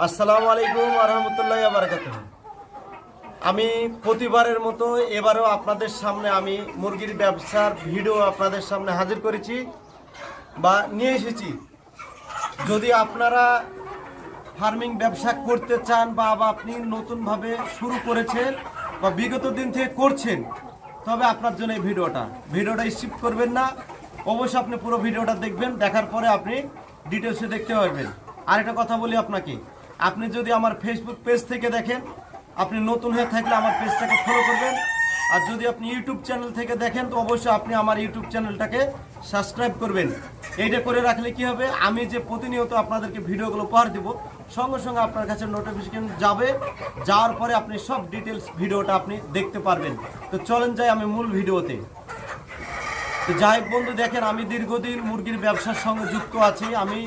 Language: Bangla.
আসসালামু আলাইকুম ওয়া রাহমাতুল্লাহি ওয়া বারাকাতুহু। আমি প্রতিবারের মতো এবারেও আপনাদের সামনে আমি মুরগির ব্যবসার ভিডিও আপনাদের সামনে হাজির করেছি বা নিয়ে এসেছি। যদি আপনারা ফার্মিং ব্যবসা করতে চান বা আপনি নতুনভাবে শুরু করেছেন বা বিগত দিন থেকে করছেন, তবে আপনার জন্য এই ভিডিওটা স্কিপ করবেন না। অবশ্যই আপনি পুরো ভিডিওটা দেখবেন, দেখার পরে আপনি ডিটেলসে দেখতে পারবেন। আরেকটা কথা বলি আপনাকে, আপনি যদি আমার ফেসবুক পেজ থেকে দেখেন, আপনি নতুন হয়ে থাকলে আমার পেজটাকে ফলো করবেন। আর যদি আপনি ইউটিউব চ্যানেল থেকে দেখেন, তো অবশ্যই আপনি আমার ইউটিউব চ্যানেলটাকে সাবস্ক্রাইব করবেন। এইটা করে রাখলে কি হবে, আমি যে প্রতিনিয়ত আপনাদেরকে ভিডিওগুলো উপহার দেব, সঙ্গে সঙ্গে আপনার কাছে নোটিফিকেশন যাবে। যাওয়ার পরে আপনি সব ডিটেলস ভিডিওটা আপনি দেখতে পারবেন। তো চলেন যাই আমি মূল ভিডিওতে। তো যাই হোক বন্ধু, দেখেন আমি দীর্ঘদিন মুরগির ব্যবসার সঙ্গে যুক্ত আছি। আমি